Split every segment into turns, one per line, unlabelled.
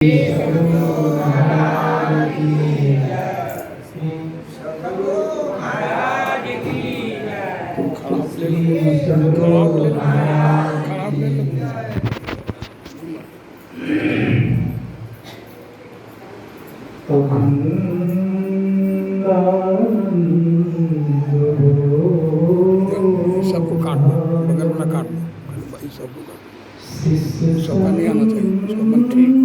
सद्गुरु महाराज की जय। सद्गुरु महाराज की जय। श्री सद्गुरु महाराज की जय।
सबको काट दो, बगल वाला काट दो, भाई सबको काट दो, सबका नहीं आना चाहिए, सबका ठीक।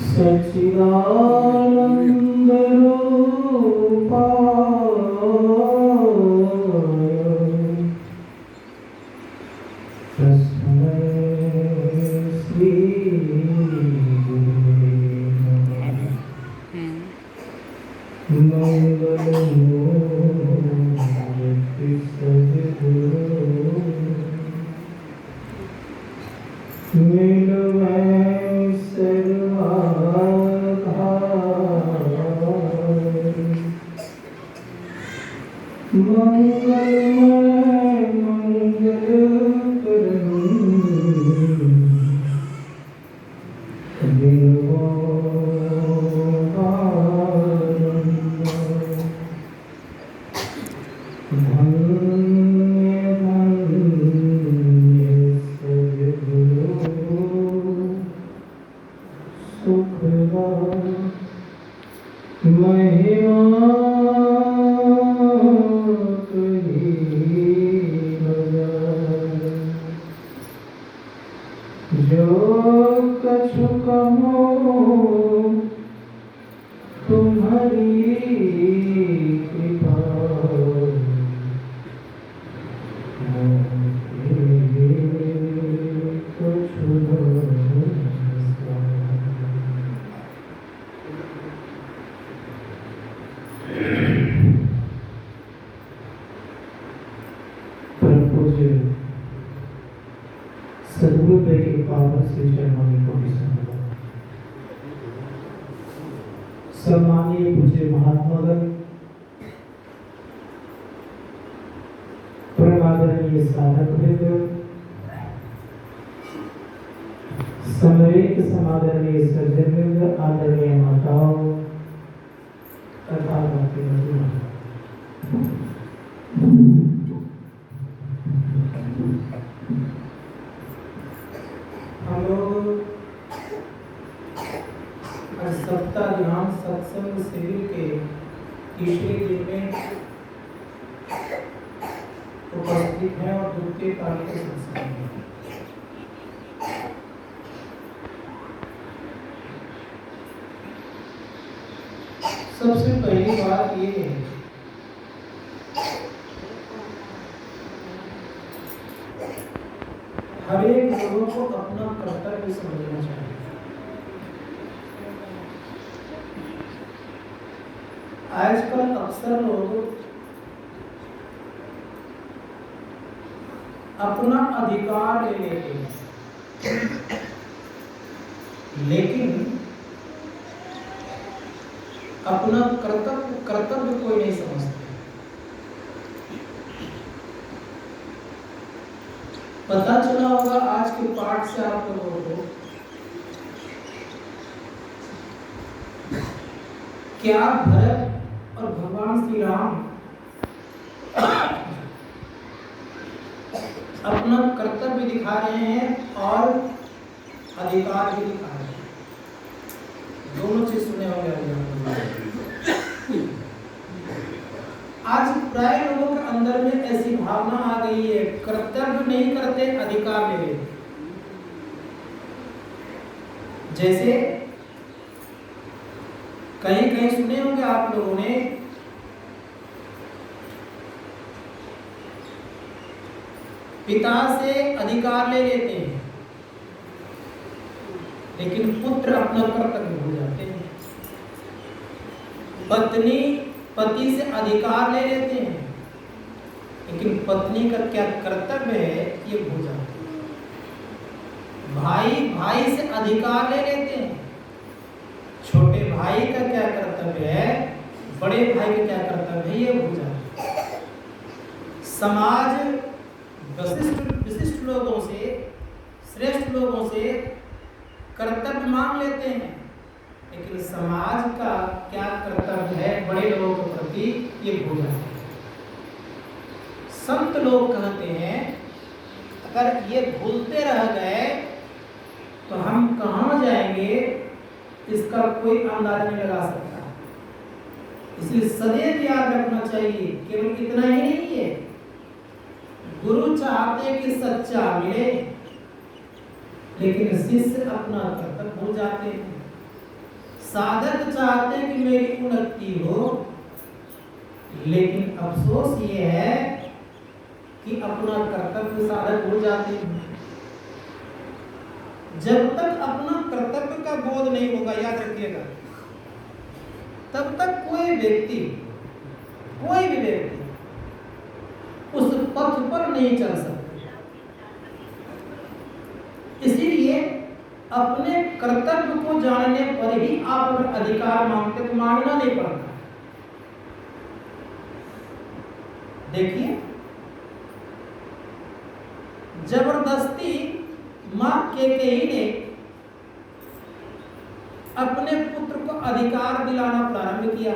सच्चिदानंद सम्मानीय पूज्य महात्मागण, परमादरणीय साधक वृंद, समवेत समादरणीय सज्जन वृंद, आदरणीय माताओं तथा हम लोग सप्ताह ध्यान सत्संग शिविर के तीसरे दिन में उपस्थित हैं और द्वितीय काल के सत्संग में। सबसे पहली बात ये है हर एक लोगों को अपना कर्तव्य समझना चाहिए। आजकल अक्सर लोग अपना अधिकार ले लेते हैं, लेकिन अपना कर्तव्य कोई नहीं समझते। पता चला होगा आज के पाठ से आप लोगों को क्या भरत और भगवान श्री राम अपना कर्तव्य दिखा रहे हैं और अधिकार भी दिखा रहे हैं। दोनों चीज सुने होंगे। आज प्राय लोगों के अंदर में ऐसी भावना आ गई है, कर्तव्य नहीं करते, अधिकार ले लेते। जैसे कहीं कहीं सुने होंगे आप लोगों ने पिता से अधिकार ले लेते हैं, लेकिन पुत्र अपना कर्तव्य भूल जाते हैं। पत्नी पति से अधिकार ले लेते हैं, लेकिन पत्नी का क्या कर्तव्य है ये भूल जाते हैं। भाई भाई से अधिकार ले लेते हैं, छोटे भाई का क्या कर्तव्य है, बड़े भाई का क्या कर्तव्य है, ये भूल जाते हैं। समाज विशिष्ट लोगों से, श्रेष्ठ लोगों से कर्तव्य मांग लेते हैं, लेकिन समाज का क्या कर्तव्य है बड़े लोगों के प्रति ये भूल जाते हैं। संत लोग कहते हैं अगर ये भूलते रह गए तो हम कहाँ जाएंगे इसका कोई अंदाजा नहीं लगा सकता। इसलिए सदैव याद रखना चाहिए, केवल इतना ही नहीं है, गुरु चाहते कि सच्चा मिले, लेकिन शिष्य अपना कर्तव्य भूल जाते हैं। साधक चाहते हैं कि मेरी उन्नति हो, लेकिन अफसोस ये है कि अपना कर्तव्य साधक भूल जाते हैं। जब तक अपना कर्तव्य का बोध नहीं होगा, याद रखिएगा, तब तक कोई भी व्यक्ति उस पथ पर नहीं चल सकता। इसीलिए अपने कर्तव्य को जानने पर ही आप अगर अधिकार मांगते तो मांगना नहीं पड़ता। देखिए, जबरदस्ती मां कैकेयी ने अपने पुत्र को अधिकार दिलाना प्रारंभ किया।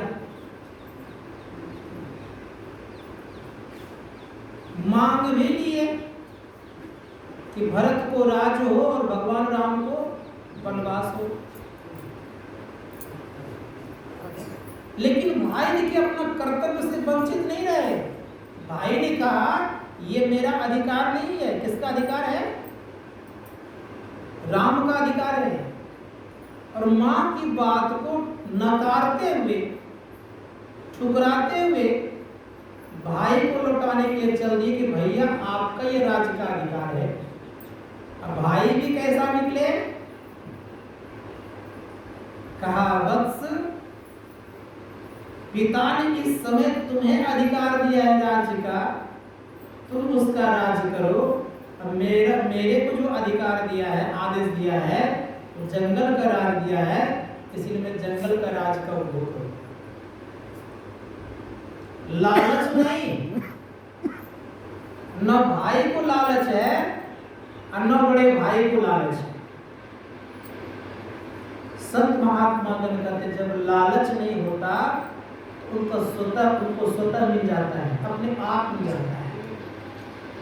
मांग भी लिए कि भरत को राज्य हो और भगवान राम को वनवास हो, लेकिन भाई ने कि अपना कर्तव्य से वंचित नहीं रहे। भाई ने कहा ये मेरा अधिकार नहीं है। किसका अधिकार है? राम का अधिकार है। और मां की बात को नकारते हुए, ठुकराते हुए भाई को लौटाने के लिए चल दिए कि भैया आपका ये राज्य का अधिकार है। अब भाई भी कैसा निकले? कहा वत्स, पिता ने इस समय तुम्हें अधिकार दिया है राज्य का, तुम उसका राज्य करो। अब मेरे को जो अधिकार दिया है, आदेश दिया है, तो जंगल का राज दिया है, इसलिए मैं जंगल का राज का उपभोग करूं। लालच नहीं, न भाई को लालच है और न बड़े भाई को लालच है। संत महात्मा गण कहते जब लालच नहीं होता उनको स्वतः मिल जाता है, अपने आप मिल जाता है।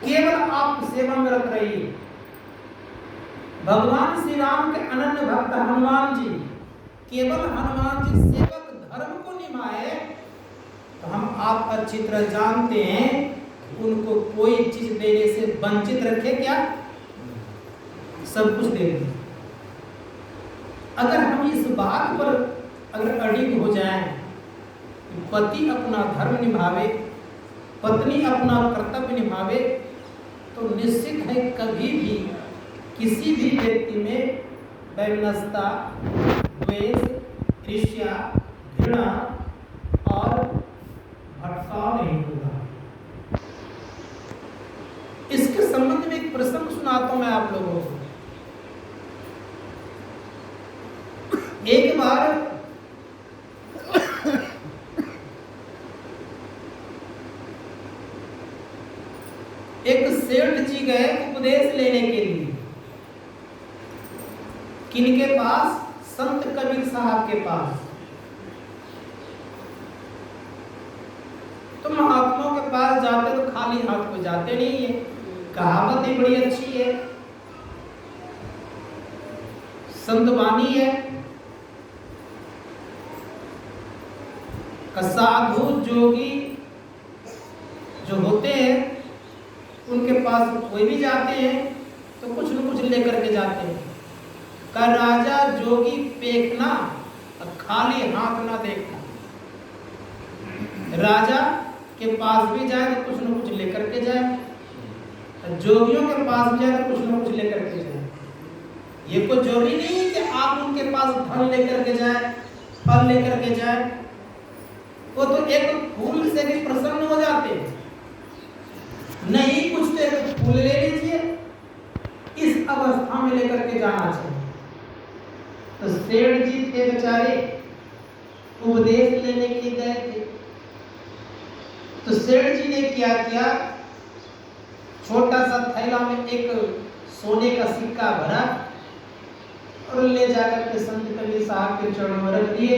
केवल आप सेवा में रत रहिए। भगवान श्री राम के अनन्य भक्त हनुमान जी, केवल हनुमान जी सेवक धर्म को निभाए तो हम आप अच्छी तरह जानते हैं उनको कोई चीज देने से वंचित रखे क्या? सब कुछ दे दें। अगर हम इस बात पर अगर अडिग हो जाएं, पति अपना धर्म निभावे, पत्नी अपना कर्तव्य निभावे, तो निश्चित है कभी भी किसी भी व्यक्ति में वैमनस्यता, द्वेष, ईर्ष्या, घृणा और भटकाव नहीं होगा। इसके संबंध में एक प्रसंग सुनाता हूं मैं आप लोगों को। एक बार एक सेठ जी गए उपदेश लेने के लिए। किनके पास? संत कबीर साहब के पास। तो महात्माओं के पास जाते तो खाली हाथ को जाते नहीं है। कहावत ही बड़ी अच्छी है, संत वाणी है, साधु जोगी जो होते हैं उनके पास कोई भी जाते हैं तो कुछ न कुछ लेकर के जाते हैं। का राजा जोगी पेखना और खाली हाथ ना देखना। राजा के पास भी जाए तो कुछ न कुछ लेकर के जाए, जोगियों के पास भी जाए तो कुछ न कुछ लेकर के जाए। ये कोई जरूरी नहीं है कि आप उनके पास धन लेकर के जाए, फल लेकर के जाए। वो तो एक फूल से भी प्रसन्न हो जाते हैं। नहीं कुछ तो एक फूल ले लीजिए, इस अवस्था में लेकर के जाना चाहिए। तो सेठ जी थे बेचारे, उपदेश लेने के लिए गए थे। तो सेठ जी ने क्या किया, छोटा सा थैला में एक सोने का सिक्का भरा और ले जाकर के संत कबीर साहब के चरणों में रख दिए।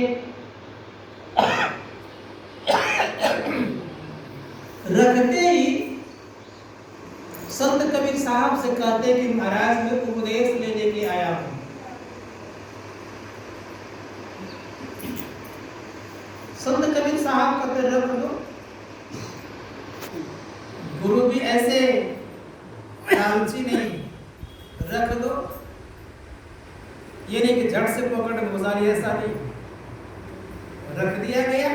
रखते ही संत कबीर साहब से कहते कि महाराज मैं उपदेश लेने के आया हूं। संत कबीर साहब कहते रख दो। गुरु भी ऐसे लालची नहीं, रख दो। ये नहीं कि झट से पकड़ के घुसा लिया, ऐसा नहीं, रख दिया गया।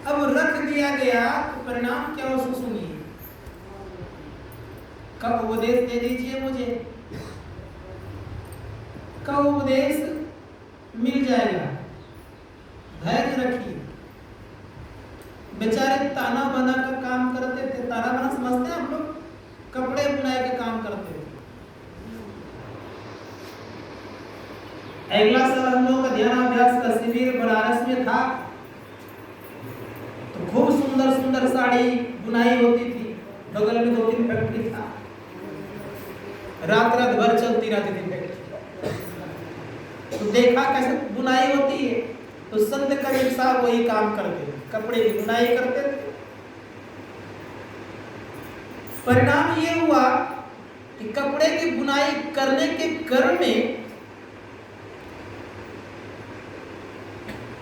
अब रख दिया गया तो परिणाम क्या हो सुनिए। कब उपदेश दे दीजिए मुझे, कब उपदेश मिल जाएगा, धैर्य रखिए। बेचारे ताना बना का काम करते थे। ताना बना समझते हैं आप लोग? कपड़े बुनाई का काम करते थे। अगला साल हम लोग का ध्यानाभ्यास का शिविर बनारस में था, तो खूब सुंदर सुंदर साड़ी बुनाई होती थी। बगल में 2-3 फैक्ट्री था, रात रात भर चलती रहती थी फैक्ट्री। तो देखा कैसे बुनाई होती है। तो संत कबीर साहब वही काम करते थे, कपड़े की बुनाई करते थे। परिणाम ये हुआ कि कपड़े की बुनाई करने के क्रम में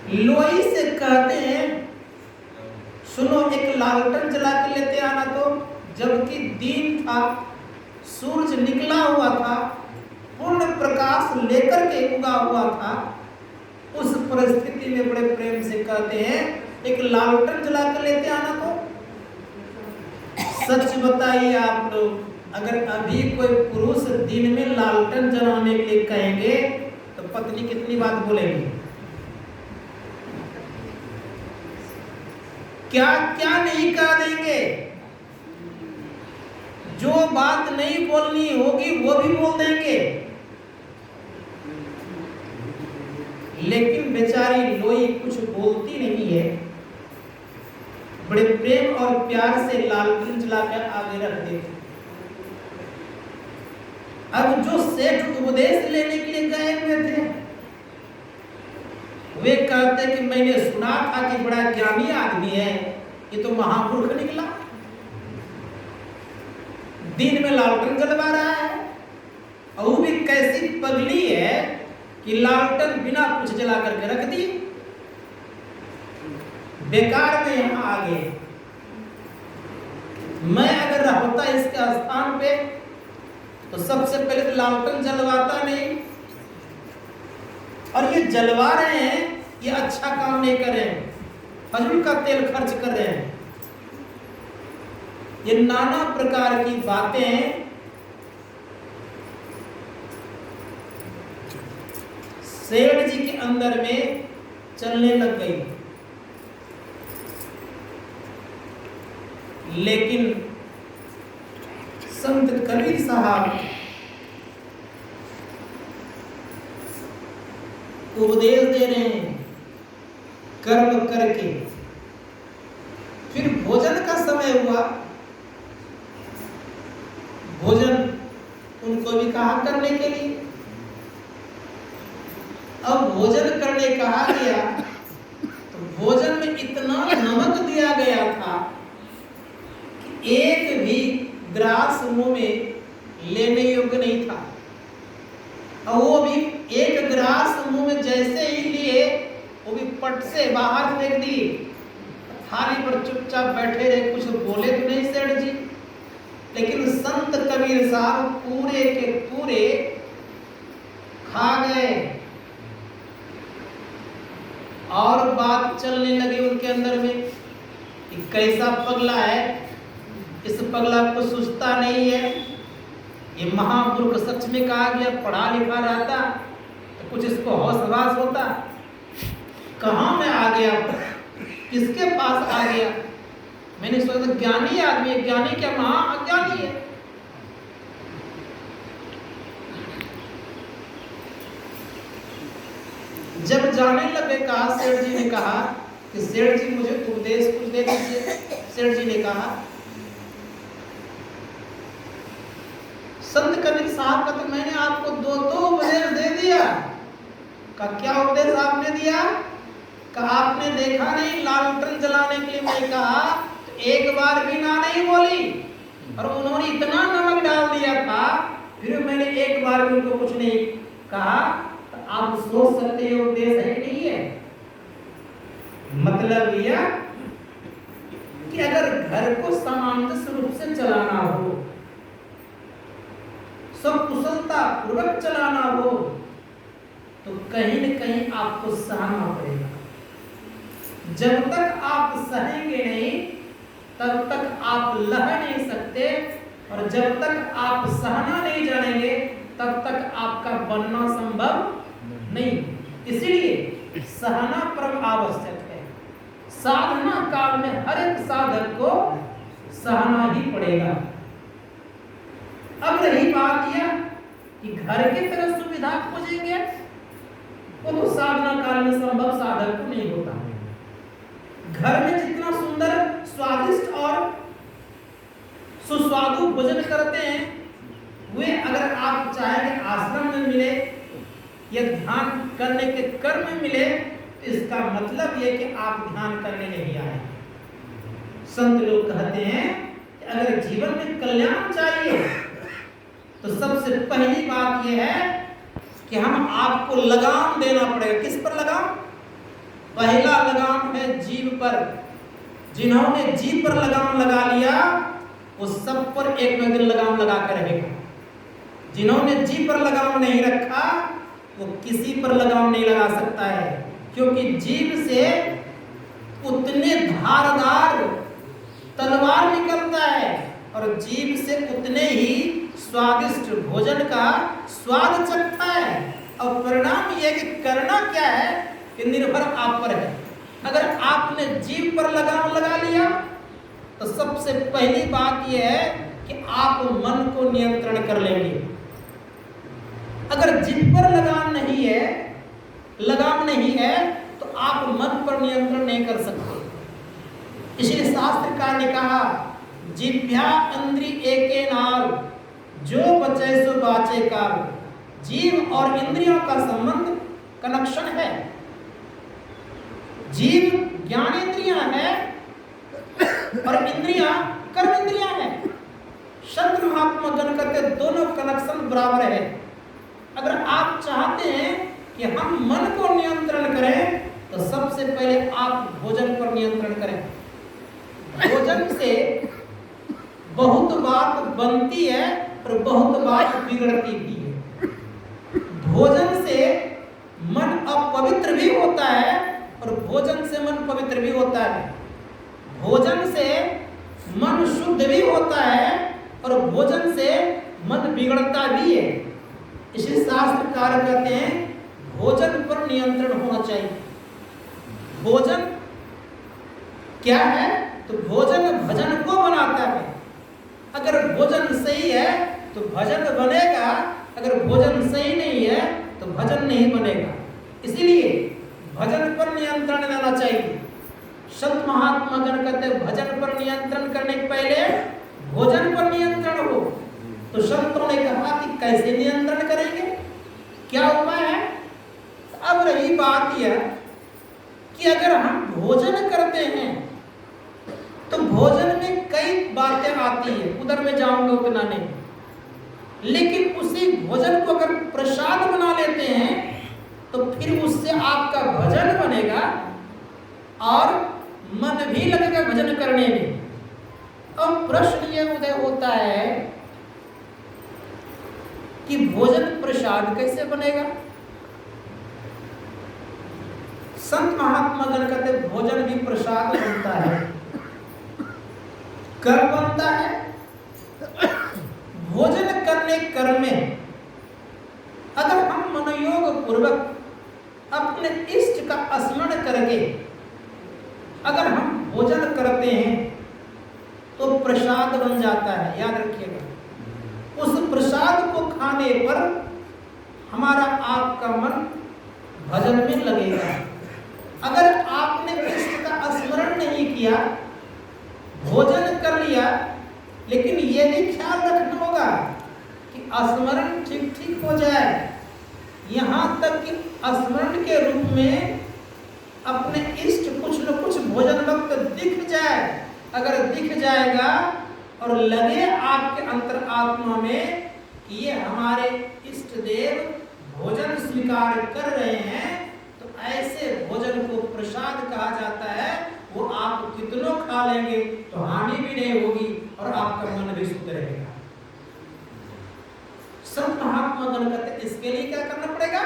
लोई से कहते हैं सुनो एक लालटेन जला के लेते आना। तो जबकि दिन था, सूरज निकला हुआ था, पूर्ण प्रकाश लेकर के उगा हुआ था, उस परिस्थिति में बड़े प्रेम से कहते हैं एक लालटेन जला कर लेते आना। तो सच बताइए आप लोग, अगर अभी कोई पुरुष दिन में लालटेन जलाने के लिए कहेंगे तो पत्नी कितनी बात बोलेगी, क्या क्या नहीं कह देंगे। जो बात नहीं बोलनी होगी वो भी बोल देंगे। लेकिन बेचारी लोई कुछ बोलती नहीं है, बड़े प्रेम और प्यार से लालटेन जलाकर आगे रख देती। अब जो सेठ उपदेश लेने के लिए गए हुए थे, वे कहते कि मैंने सुना था कि बड़ा ज्ञानी आदमी है, ये तो महामूर्ख निकला, दिन में लालटेन जलवा रहा है। और वो भी कैसी पगली है कि लालटेन बिना कुछ जला करके रख दी। बेकार में यहां आ गए। मैं अगर होता इसके स्थान पे तो सबसे पहले तो लालटेन जलवाता नहीं। और ये जलवा रहे हैं, ये अच्छा काम नहीं कर रहे हैं, फजूल का तेल खर्च कर रहे हैं। ये नाना प्रकार की बातें सेठ जी के अंदर में चलने लग गई। लेकिन संत कबीर साहब उपदेश दे रहे हैं कर्म करके। फिर भोजन का समय हुआ, भोजन उनको भी कहा करने के लिए। अब भोजन करने कहा गया तो भोजन में इतना नमक दिया गया था कि एक भी ग्रास मुंह में लेने योग्य नहीं था। और वो भी एक ग्रास मुंह में जैसे ही लिए, वो भी पट से बाहर फेंक दिए। थाली पर चुपचाप बैठे रहे, कुछ बोले तो नहीं सेठ जी। लेकिन संत कबीर साहब पूरे के पूरे खा गए। और बात चलने लगी उनके अंदर में कि कैसा पगला है, इस पगला को सूझता नहीं है, ये महामूर्ख। सच में कहा गया पढ़ा लिखा रहता तो कुछ इसको होश हवास होता। कहाँ में आ गया, किसके पास आ गया। मैंने सोचा ज्ञानी आदमी है, ज्ञानी क्या महा अज्ञानी है। जब जाने लगे कहा, सेठ जी ने कहा कि सेठ जी मुझे उपदेश कुछ दे दीजिए। सेठ जी ने कहा संत कबीर साहब कहते मैंने आपको दो उपदेश दे दिया। का क्या उपदेश आपने दिया? का आपने देखा नहीं लालटेन जलाने के लिए मैं कहा तो एक बार भी ना नहीं बोली, और उन्होंने इतना नमक डाल दिया था फिर मैंने एक बार भी उनको कुछ नहीं कहा। तो आप सोच सकते हो उपदेश है कि नहीं है? मतलब यह कि अगर घर को सामंजस्य रूप से चलाना हो, सब कुशलता पूर्वक चलाना हो, तो कहीं न कहीं आपको सहना पड़ेगा। जब तक आप सहेंगे नहीं तब तक आप लह नहीं सकते, और जब तक आप सहना नहीं जानेंगे तब तक आपका बनना संभव नहीं। इसीलिए सहना परम आवश्यक है। साधना काल में हर एक साधक को सहना ही पड़ेगा। अब रही बात यह कि घर की तरह सुविधा खोजेंगे, वो तो साधना काल में संभव साधक को नहीं होता। घर में जितना सुंदर स्वादिष्ट और सुस्वादु भोजन करते हैं, वे अगर आप चाहेंगे आश्रम में मिले या ध्यान करने के कर्म में मिले, तो इसका मतलब यह कि आप ध्यान करने नहीं आए। संत लोग कहते हैं कि अगर जीवन में कल्याण चाहिए तो सबसे पहली बात यह है कि हम आपको लगाम देना पड़ेगा। किस पर लगाम? पहला लगाम है जीव पर। जिन्होंने जीव पर लगाम लगा लिया वो सब पर एक न एक दिन लगाम लगा कर रहेगा। जिन्होंने जीव पर लगाम नहीं रखा वो किसी पर लगाम नहीं लगा सकता है, क्योंकि जीव से उतने धारदार तलवार निकलता है और जीव से उतने ही स्वादिष्ट भोजन का स्वाद चखता है। और परिणाम यह कि करना क्या है कि निर्भर आप पर है। अगर आपने जीव पर लगाम लगा लिया तो सबसे पहली बात यह है कि आप मन को नियंत्रण कर लेंगे। अगर जीव पर लगाम नहीं है तो आप मन पर नियंत्रण नहीं कर सकते। इसलिए शास्त्रकार ने कहा जिभ्या इंद्री एके नाल, जो बचे सो बाचे काल। जीव और इंद्रियों का संबंध कनेक्शन है। जीव ज्ञान इंद्रियां है और इंद्रियां कर्म इंद्रियां है। संत महात्मा गण कहते दोनों कनेक्शन बराबर है। अगर आप चाहते हैं कि हम मन को नियंत्रण करें तो सबसे पहले आप भोजन पर नियंत्रण करें। भोजन से बहुत बात बनती है और बहुत बात बिगड़ती भी है। भोजन से मन अपवित्र भी होता है और भोजन से मन पवित्र भी होता है। भोजन से मन शुद्ध भी होता है और भोजन से मन बिगड़ता भी है। इसलिए शास्त्रकार कहते हैं भोजन पर नियंत्रण होना चाहिए। भोजन क्या है? तो भोजन भजन को बनाता है। अगर भोजन सही है तो भजन बनेगा, अगर भोजन सही नहीं है तो भजन नहीं बनेगा। इसीलिए भजन पर नियंत्रण लेना चाहिए। संत महात्मा गण कहते भजन पर नियंत्रण करने के पहले भोजन पर नियंत्रण हो। तो संतों ने कहा कि कैसे नियंत्रण करेंगे, क्या उपाय है? अब रही बात यह कि अगर हम भोजन करते हैं तो भोजन में कई बातें आती है, उधर में जाऊंगा उतना नहीं, लेकिन उसी भोजन को अगर प्रसाद बना लेते हैं तो फिर उससे आपका भजन बनेगा और मन भी लगेगा भजन करने में। अब प्रश्न ये उदय होता है कि भोजन प्रसाद कैसे बनेगा? संत महात्मा गण कहते भोजन भी प्रसाद बनता है। कब बनता है? भोजन करने क्रम में अगर हम मनोयोग पूर्वक अपने इष्ट का स्मरण करके अगर हम भोजन करते हैं तो प्रसाद बन जाता है। याद रखिएगा, उस प्रसाद को खाने पर हमारा आपका मन भजन में लगेगा। अगर आपने इष्ट का स्मरण नहीं किया, भोजन कर लिया, लेकिन ये भी ख्याल रखना होगा कि स्मरण ठीक ठीक हो जाए, यहाँ तक कि स्मरण के रूप में अपने इष्ट कुछ न कुछ भोजन वक्त दिख जाए। अगर दिख जाएगा और लगे आपके अंतरात्मा में कि ये हमारे इष्ट देव भोजन स्वीकार कर रहे हैं, तो ऐसे भोजन को प्रसाद कहा जाता है। वो आप कितनों खा लेंगे तो हानि भी नहीं होगी और आपका मन भी शुद्ध रहेगा। सब महात्मा गण कहते इसके लिए क्या करना पड़ेगा?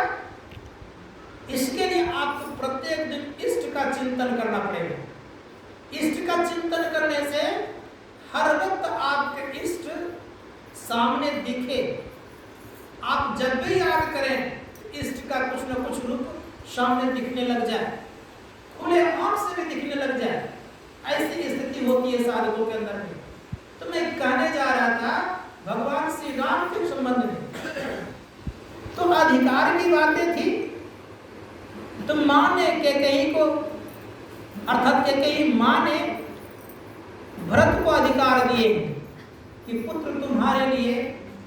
इसके लिए आपको प्रत्येक दिन इष्ट का चिंतन करना पड़ेगा। इष्ट का चिंतन करने से हर वक्त आपके इष्ट सामने दिखे। आप जब भी याद करें इष्ट का कुछ न कुछ रूप सामने दिखने लग जाए, खुले आंख से भी दिखने लग जाए। ऐसी स्थिति होती है साधकों के अंदर में। तो मैं कहने जा रहा था भगवान श्री राम के संबंध में, तो अधिकार की बातें थी। तो मां ने कैकेयी को, अर्थात कैकेयी मां ने भरत को अधिकार दिए कि पुत्र तुम्हारे लिए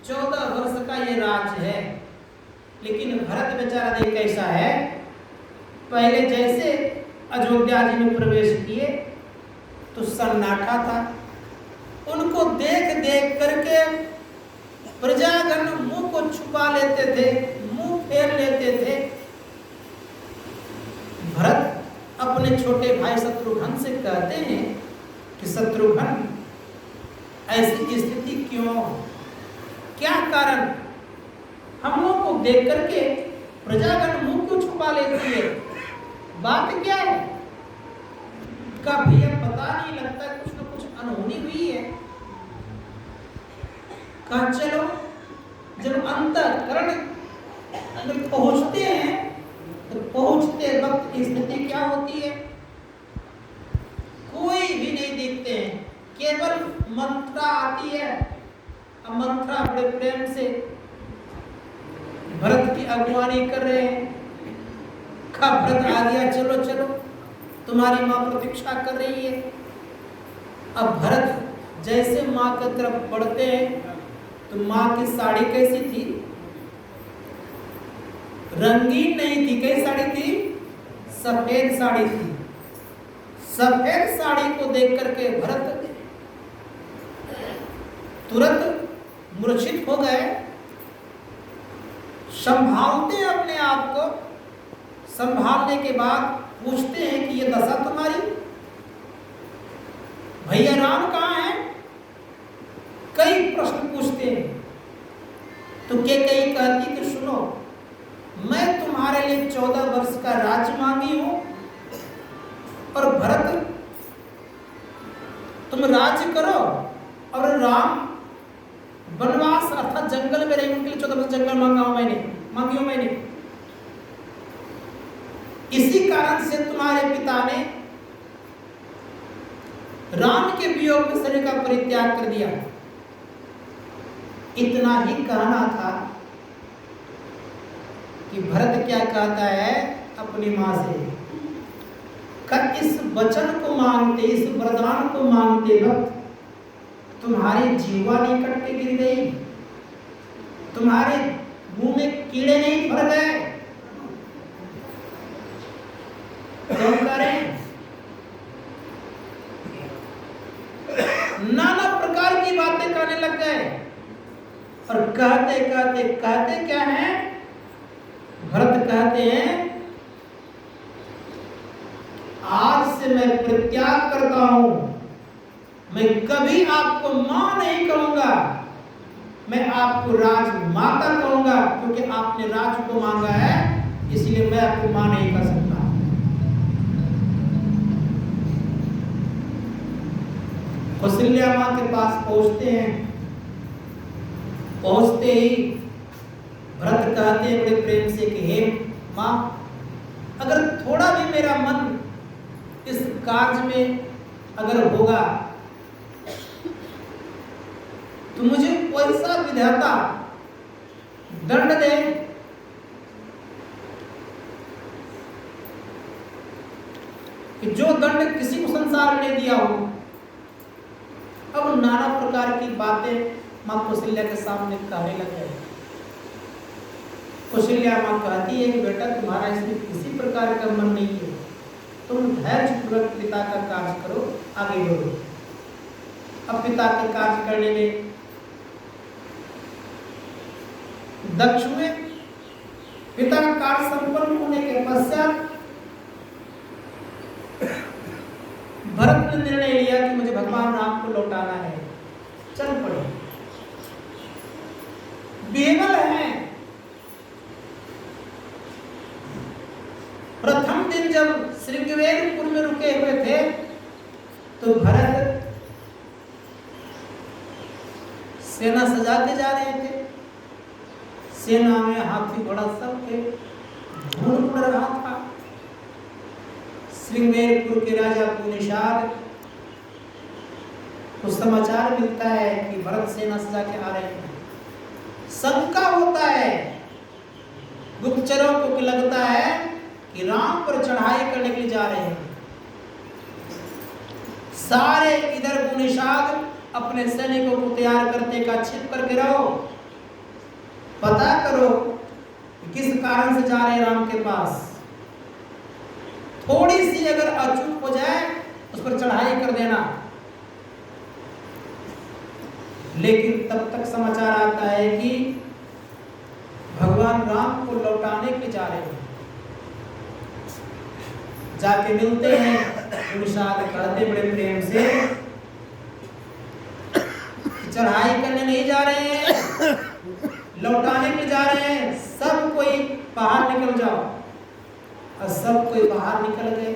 14 वर्ष का ये राज्य है। लेकिन भरत बेचारा देख कैसा है, पहले जैसे अयोध्या जी में प्रवेश किए तो सन्नाटा था। उनको देख देख करके प्रजागण मुंह को छुपा लेते थे, मुंह फेर लेते थे। भरत अपने छोटे भाई शत्रुघ्न से कहते हैं कि शत्रुघ्न ऐसी स्थिति क्यों, क्या कारण? हम लोग को देख करके प्रजागण मुंह क्यों छुपा लेती है, बात क्या है? का भैया पता नहीं लगता, कुछ न कुछ अनहोनी हुई है। कहा चलो, जब अंतःकरण में पहुंचते हैं तो पहुंचते वक्त स्थिति क्या होती है? कोई भी नहीं दिखते हैं, केवल मंत्रा आती है। अब मंत्रा बड़े प्रेम से भरत की अगुवानी कर रहे हैं। भरत आ गया, चलो चलो तुम्हारी मां प्रतीक्षा कर रही है। अब भरत जैसे मां की तरफ बढ़ते हैं तो मां की साड़ी कैसी थी? रंगीन नहीं थी। कैसी साड़ी थी? सफेद साड़ी थी। सफेद साड़ी को देख करके भरत तुरंत मूर्छित हो गए। संभालते अपने आप को, संभालने के बाद पूछते हैं कि ये दशा तुम्हारी, भैया राम कहाँ है? कई प्रश्न पूछते हैं। तो कैकेयी कहती कि सुनो, मैं तुम्हारे लिए 14 वर्ष का राज्य मांगी हूं और भरत तुम राज्य करो और राम वनवास अर्थात जंगल में रहेंगे। उनके लिए 14 वर्ष जंगल मांगी हूं मैंने। इसी कारण से तुम्हारे पिता ने राम के वियोग में शरीर का परित्याग कर दिया। इतना ही कहना था कि भरत क्या कहता है अपनी मां से, इस वचन को मांगते, इस वरदान को मांगते वक्त तुम्हारी जीवा नहीं कट के गिर गई, तुम्हारे मुंह में कीड़े नहीं भर गए, क्यों करें? नाना प्रकार की बातें करने लग गए। और कहते कहते कहते क्या है? भरत कहते हैं आज से मैं परित्याग करता हूं, मैं कभी आपको मां नहीं कहूंगा, मैं आपको राजमाता कहूंगा, क्योंकि आपने राज को मांगा है, इसलिए मैं आपको मां नहीं कह सकता। कौशल्या मां के पास पहुंचते हैं। पहुंचते ही भरत कहते हैं बड़े प्रेम से कि हे मां, अगर थोड़ा भी मेरा मन इस कार्य में अगर होगा तो मुझे वैसा विधाता दंड दे कि जो दंड किसी को संसार में नहीं दिया हो। अब नाना प्रकार की बातें माँ कौशल्या के सामने कहने लगे। कौशल्या माँ कहती है कि बेटा तुम्हारा इसमें किसी प्रकार का मन नहीं है, तुम धैर्यपूर्वक पिता का कार्य करो, आगे बढ़ो। अब पिता के कार्य करने में दक्ष हुए। पिता का कार्य संपन्न होने के पश्चात भरत ने निर्णय लिया कि मुझे भगवान राम को लौटाना है। चल पड़े। बेबल है। प्रथम दिन जब श्रृंगवेरपुर में रुके हुए थे तो भरत सेना सजाते जा रहे थे। सेना में हाथी घोड़ा सब थे। धूल उड़ रहा था। श्रृंगवेरपुर के राजा पुनिषाद को समाचार मिलता है कि भरत सेना सजा के आ रहे हैं। शंका होता है, गुप्तचरों को लगता है कि राम पर चढ़ाई करने के लिए जा रहे हैं। सारे इधर पुनिषाद अपने सैनिकों को तैयार करने का छिप करके रहो, पता करो किस कारण से जा रहे हैं राम के पास। थोड़ी सी अगर अचूक हो जाए उस पर चढ़ाई कर देना। लेकिन तब तक समाचार आता है कि भगवान राम को लौटाने के जा रहे हैं। जाके मिलते हैं। पुनिषाद कहते बड़े प्रेम से, चढ़ाई करने नहीं जा रहे हैं, लौटाने के जा रहे हैं। सब कोई बाहर निकल जाओ। और सब कोई बाहर निकल गए।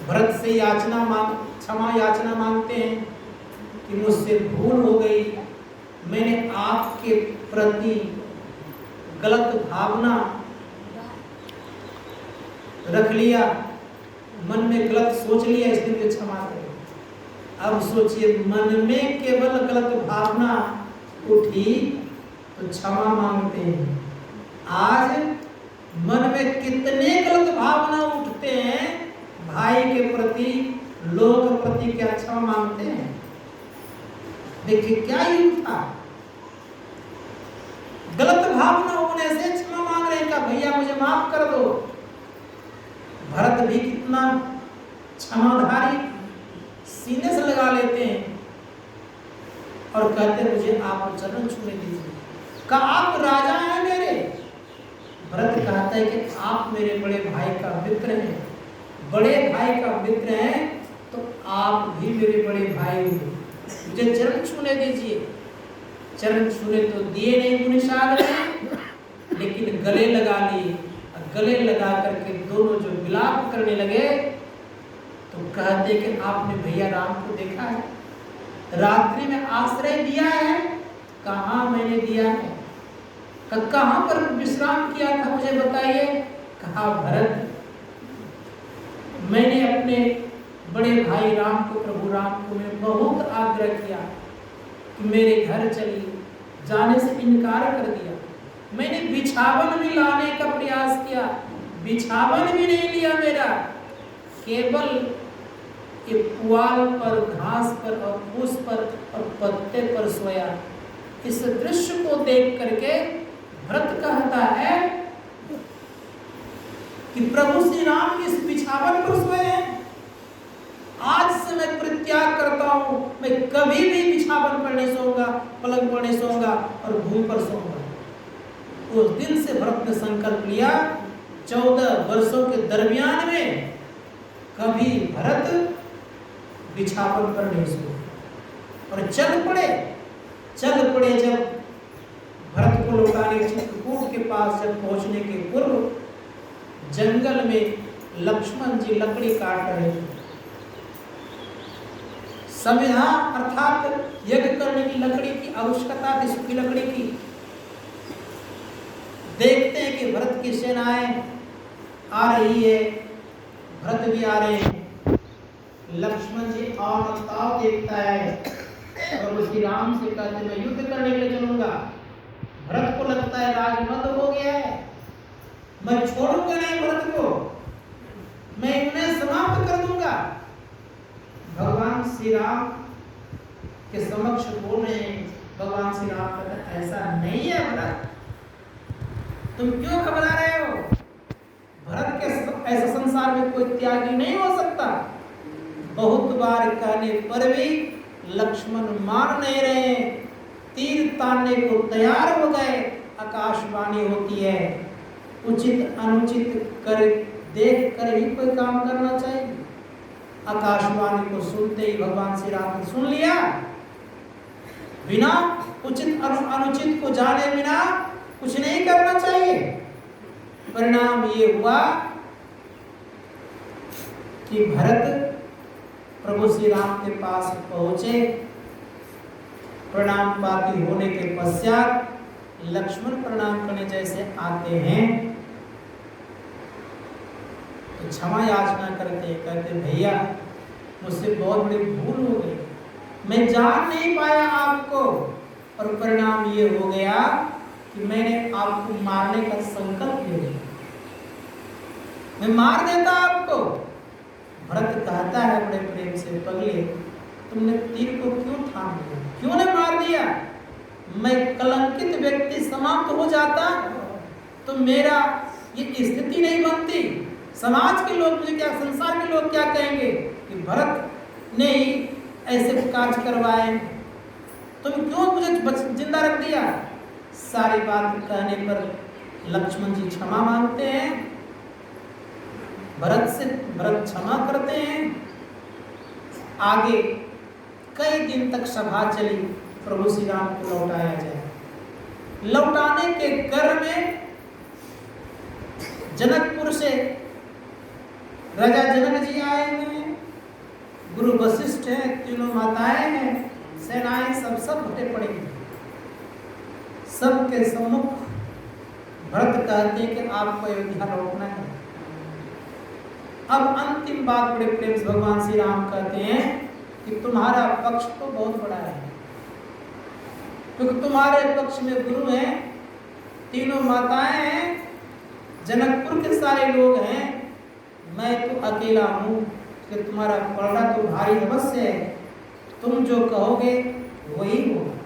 भरत से क्षमा याचना मांगते हैं कि मुझसे भूल हो गई, मैंने आपके प्रति गलत भावना रख लिया, मन में गलत सोच लिया, इसलिए मुझे क्षमा करें। अब सोचिए, मन में केवल गलत भावना उठी तो क्षमा मांगते हैं। आज मन में कितने गलत भावना उठते हैं, भाई के प्रति, लोग के प्रति क्या क्षमा मांगते हैं। देखिए क्या युग था। गलत भावना होने से क्षमा मांग रहे हैं, भैया मुझे माफ कर दो। भरत भी कितना क्षमाधारी, सीने से लगा लेते हैं और कहते हैं मुझे आप चरण छूने दीजिए। कहा आप राजा हैं मेरे। भरत कहता है कि आप मेरे बड़े भाई का मित्र हैं, बड़े भाई का मित्र हैं तो आप भी मेरे बड़े भाई हो, मुझे चरण छूने दीजिए। चरण छूने तो दिए नहीं पुनिषाद ने, लेकिन गले लगा लिए। गले लगा करके दोनों जो विलाप करने लगे तो कहते कि आपने भैया राम को देखा है, रात्रि में आश्रय दिया है। कहाँ मैंने दिया है, कहाँ पर विश्राम किया था मुझे बताइए। कहा भरत, मैंने अपने बड़े भाई राम को, प्रभु राम को मैं बहुत आग्रह किया कि मेरे घर चलिए, जाने से इनकार कर दिया। मैंने बिछावन भी लाने का प्रयास किया, बिछावन भी नहीं लिया मेरा, केवल ये पुआल पर, घास पर और फूस पर और पत्ते पर सोया। इस दृश्य को देख करके भरत कहता है कि प्रभु श्री राम इस बिछावन पर सोए हैं। आज से मैं परित्याग करता हूं, मैं कभी भी बिछावन पर नहीं सोऊंगा, पलंग पर नहीं सोऊंगा और भूमि पर सोऊंगा। उस दिन से भरत ने संकल्प लिया, 14 वर्षों के दरमियान में कभी भरत बिछावन पर नहीं सोए और चल पड़े। जब भरत को लौटाने चित्रकूट के पास जब पहुंचने के पूर्व जंगल में लक्ष्मण जी लकड़ी काट रहे थे। संविधान अर्थात यज्ञ करने की लकड़ी की आवश्यकता थी, सूखी लकड़ी की। देखते हैं कि भरत की सेनाएं आ रही है, भरत भी आ रहे हैं। लक्ष्मण जी और ताव देखता है और श्री राम से कहते मैं युद्ध करने के लिए चलूंगा। भरत को लगता है राजमद हो गया है, मैं छोड़ूंगा नहीं भरत को, मैं उन्हें समाप्त कर दूंगा। भगवान श्री राम के समक्ष बोल रहे हैं। भगवान श्री राम कहते हैं ऐसा नहीं है भरत, तुम क्यों घबरा रहे हो? भरत के ऐसा संसार में कोई त्यागी नहीं हो सकता। बहुत बार कहने पर भी लक्ष्मण मान नहीं रहे, तीर तानने को तैयार हो गए। आकाशवाणी होती है, उचित अनुचित कर देख कर ही कोई काम करना चाहिए। आकाशवाणी को सुनते ही भगवान श्री राम ने सुन लिया, बिना उचित अनुचित को जाने बिना कुछ नहीं करना चाहिए। परिणाम ये हुआ कि भरत प्रभु श्री राम के पास पहुंचे। प्रणाम पाती होने के पश्चात लक्ष्मण प्रणाम करने जैसे आते हैं तो क्षमा याचना करते, कहते भैया मुझसे बहुत बड़ी भूल हो गई, मैं जान नहीं पाया आपको, और परिणाम ये हो गया कि मैंने आपको मारने का संकल्प ले लिया, मैं मार देता आपको। भरत कहता है बड़े प्रेम से, पगले तुमने तीर को क्यों थाम लिया, क्यों ने मार दिया? मैं कलंकित व्यक्ति समाप्त हो जाता तो मेरा ये स्थिति नहीं बनती। समाज के लोग मुझे क्या, संसार के लोग क्या कहेंगे कि भरत ने ही ऐसे कार्य करवाए, तुम क्यों मुझे जिंदा रख दिया? सारी बात कहने पर लक्ष्मण जी क्षमा मांगते हैं, भरत क्षमा करते हैं। आगे कई दिन तक सभा चली, प्रभु श्री राम को लौटाया जाए। लौटाने के क्रम में जनकपुर से राजा जनक जी आए हुए हैं, गुरु वशिष्ठ हैं, तीनों माताएं हैं, सेनाएं सब भटे पड़े हैं। सबके सम्मुख भरत कहते हैं कि आपको अयोध्या लौटना है। अब अंतिम बात बड़े प्रेम से भगवान श्री राम कहते हैं कि तुम्हारा पक्ष तो बहुत बड़ा है, क्योंकि तुम्हारे पक्ष में गुरु हैं, तीनों माताएं हैं, जनकपुर के सारे लोग हैं, मैं तो अकेला हूँ कि तुम्हारा पलड़ा तो भारी अवश्य है, तुम जो कहोगे वही होगा।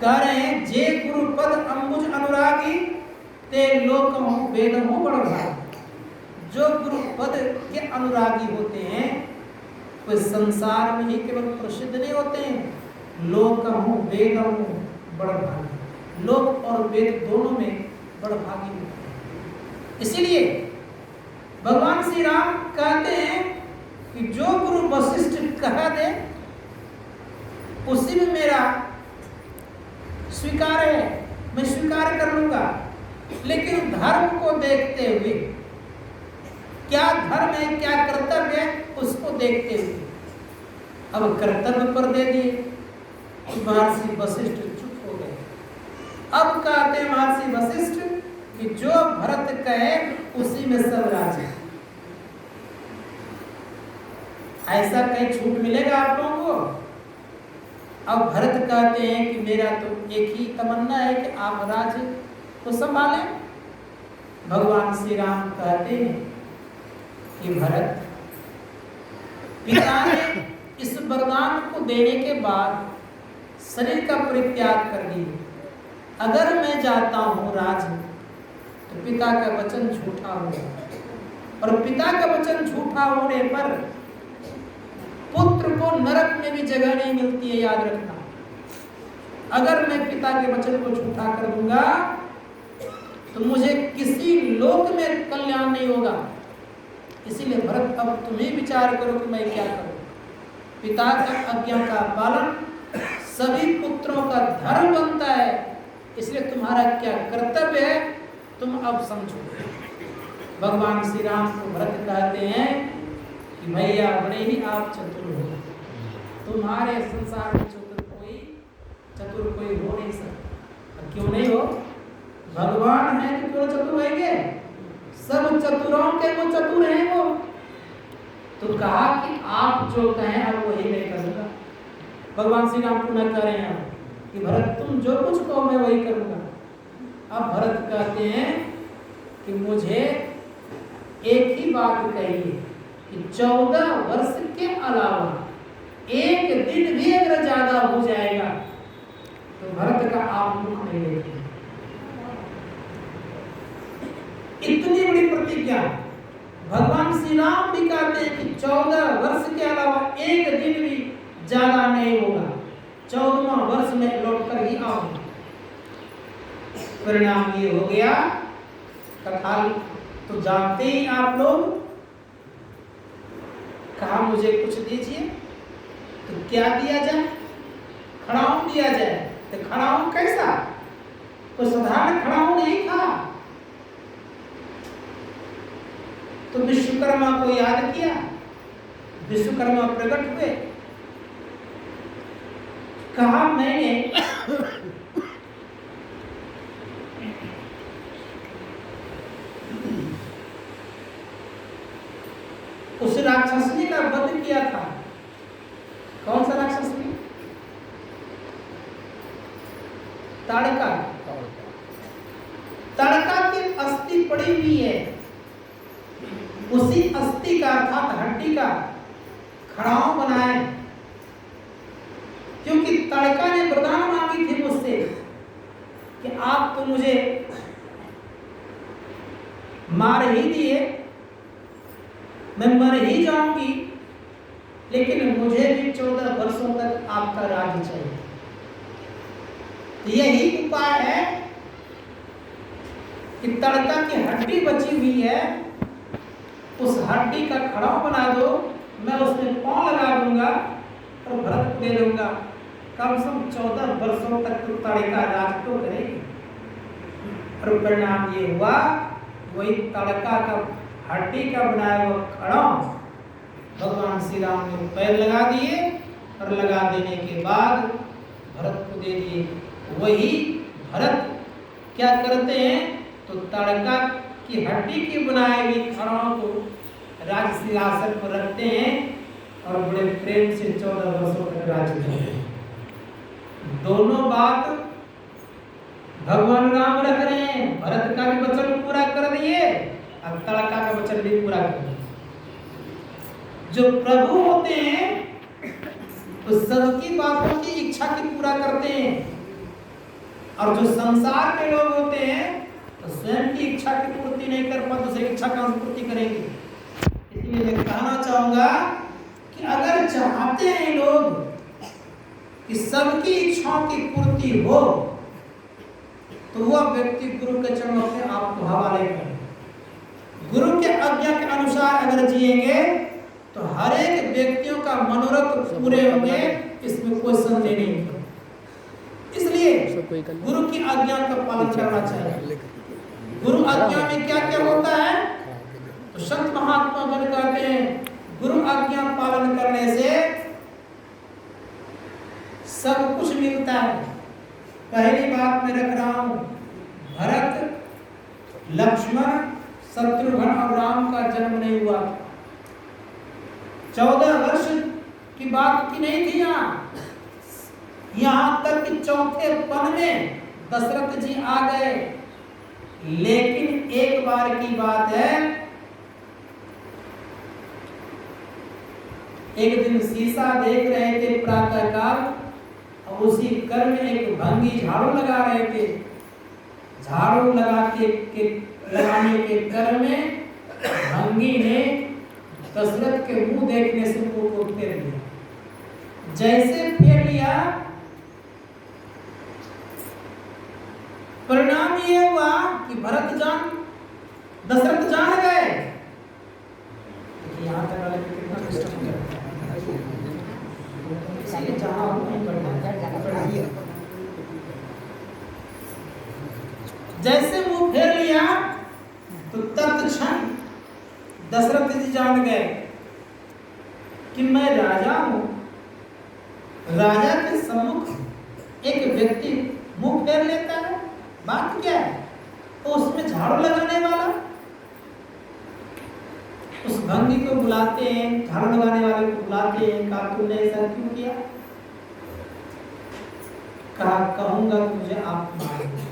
कह रहे हैं जे गुरु पद अंबुज अनुरागी ते लोकमहु वेदमहु बड़भागी। जो गुरु पद के अनुरागी होते हैं वे संसार में ही केवल प्रसिद्ध नहीं होते हैं, लोकमहु वेदमहु बड़भागी, लोक और वेद दोनों में बड़भागी होते हैं। इसीलिए भगवान श्री राम कहते हैं कि जो गुरु वशिष्ठ कह दे उसी में मेरा स्वीकार है, मैं स्वीकार कर लूंगा, लेकिन धर्म को देखते हुए, क्या धर्म है क्या कर्तव्य है उसको देखते हुए अब कर्तव्य पर दे दिए। महर्षि वशिष्ठ चुप हो गए। अब कहते महर्षि वशिष्ठ कि जो भरत कहे उसी में सब राज है। ऐसा कहीं छूट मिलेगा आप लोगों को? अब भरत कहते हैं कि मेरा तो एक ही तमन्ना है कि आप राज्य को संभालें। भगवान श्री राम कहते हैं कि भरत, पिता ने इस वरदान को देने के बाद शरीर का परित्याग कर दिए। अगर मैं जाता हूँ राज्य तो पिता का वचन झूठा होगा, और पिता का वचन झूठा होने पर पुत्र को नरक में भी जगह नहीं मिलती है, याद रखना। अगर मैं पिता के वचन को झूठा कर दूंगा तो मुझे किसी लोक में कल्याण नहीं होगा। इसीलिए भरत अब तुम ही विचार करो कि मैं क्या करूं। पिता का आज्ञा का पालन सभी पुत्रों का धर्म बनता है, इसलिए तुम्हारा क्या कर्तव्य है तुम अब समझो। भगवान श्री राम को भरत कहते हैं कि भैया बड़े ही आप चतुर हो, तुम्हारे संसार में चतुर कोई हो नहीं सकता। क्यों नहीं हो? भगवान है तो क्यों चतुर होंगे? सब चतुरों के वो चतुर हैं वो। तो कहा कि आप जो कहें अब वही मैं करूंगा। भगवान श्री राम को न कह रहे हैं कि भरत तुम जो कुछ कहो मैं वही करूंगा। अब भरत कहते हैं कि मुझे एक ही बात कहिए कि 14 वर्ष के अलावा एक दिन भी अगर ज्यादा हो जाएगा तो भरत का आप मुख नहीं देखेंगे। इतनी बड़ी प्रतिज्ञा भगवान श्री राम भी कहते हैं कि 14 वर्ष के अलावा एक दिन भी ज्यादा नहीं होगा, 14वां वर्ष में लौट कर ही आऊंगा। परिणाम ये हो गया, कथा तो जानते ही आप लोग। कहा मुझे कुछ दीजिए, तो क्या दिया जाए? खड़ाऊं दिया जाए। तो खड़ाऊं कैसा? तो साधारण खड़ाऊं नहीं था। तो विश्वकर्मा को याद किया, विश्वकर्मा प्रकट हुए, कहा मैंने उस राक्षसनी का वध किया था। कौन सा राक्षसनी? ताड़का। ताड़का की अस्थि पड़ी हुई है, उसी अस्थि का अर्थात हड्डी का खड़ाऊं बनाए, क्योंकि ताड़का ने वरदान मांगी थी मुझसे कि आप तो मुझे मार ही दिए, मैं मर ही जाऊंगी, लेकिन मुझे भी 14 वर्षों तक आपका राज्य चाहिए। तो यही उपाय है कि ताड़का की हड्डी बची हुई है, उस हड्डी का खड़ाऊं बना दो, मैं उसमें पांव लगा दूंगा और भरत को दे दूंगा। कम से कम 14 वर्षों तक तो ताड़का राज तो करेगी। और परिणाम ये हुआ, वही ताड़का का हड्डी का बनाया हुआ खड़ाऊं भगवान श्री राम ने पैर लगा दिए, और लगा देने के बाद भरत को दे दिए। वही भरत क्या करते हैं, तो ताड़का की हड्डी की बनाई हुई खड़ाओं को राज सिंहासन पर रखते हैं और बड़े प्रेम से 14 वर्षों तक राज करते हैं। दोनों बात भगवान राम रख रहे हैं, भरत का भी वचन पूरा कर दिए और ताड़का का वचन भी पूरा कर दिए। जो प्रभु होते हैं तो सबकी बातों की इच्छा की पूरा करते हैं, और जो संसार के लोग होते हैं तो स्वयं की इच्छा की पूर्ति नहीं कर पाते, दूसरे की इच्छा कहां से पूर्ति करेंगे। इसलिए मैं कहना चाहूंगा कि अगर चाहते हैं लोग कि सबकी इच्छाओं की पूर्ति हो, तो वह व्यक्ति गुरु के चरणों अपने आप को हवाले करे, गुरु के आज्ञा के अनुसार अगर जिएंगे तो हर एक व्यक्तियों का मनोरथ पूरे होंगे, इसमें कोई संदेह नहीं। इसलिए गुरु की आज्ञा का पालन करना चाहिए। गुरु आज्ञा में क्या क्या होता है, तो संत महात्मा गण कहते हैं गुरु आज्ञा पालन करने से सब कुछ मिलता है। पहली बात मैं रख रहा हूं, भरत, लक्ष्मण, शत्रुघ्न और राम का जन्म नहीं हुआ। 14 वर्ष की बात की नहीं थी यहाँ तक कि चौथे पन में दशरथ जी आ गए। लेकिन एक बार की बात है, एक दिन शीशा देख रहे थे प्रातः काल, और उसी कर में एक भंगी झाड़ू लगा रहे थे। झाड़ू लगाने के कर में भंगी ने दशरथ के मुंह देखने से मुंह को फेर लिया। जैसे फेर लिया, परिणाम ये हुआ कि दशरथ जान गए। यहाँ तक वाले कितना सिस्टम हो जाता है, जहाँ जैसे मुंह फेर लिया तो तत्क्षण दशरथ जी जान गए कि मैं राजा हूं। राजा के सम्मुख एक व्यक्ति मुंह फेर लेता है, बात क्या है? तो उसमें झाड़ू लगाने वाला उस भंगी को बुलाते हैं, झाड़ू लगाने वाले को बुलाते हैं, कहा तुमने ऐसा क्यों किया? कहा कहूंगा तुझे आप मारेंगे।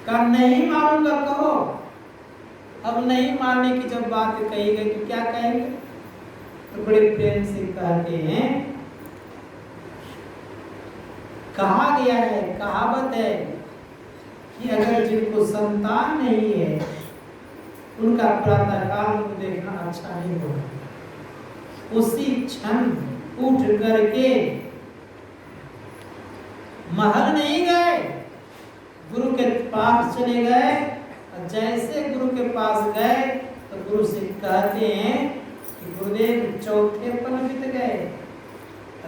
कहा नहीं मारूंगा, कहो। अब नहीं मारने की जब बात कही गई तो क्या कहेंगे? तो बड़े प्रेम से कहते हैं कहा गया है, कहावत है कि अगर जिनको संतान नहीं है उनका प्रातःकाल को देखना अच्छा नहीं होगा। उसी क्षण उठ करके महल नहीं गए, गुरु के पास चले गए, और जैसे गुरु के पास गए तो गुरु से कहते हैं कि गुरुदेव चौथे पल बीत गए,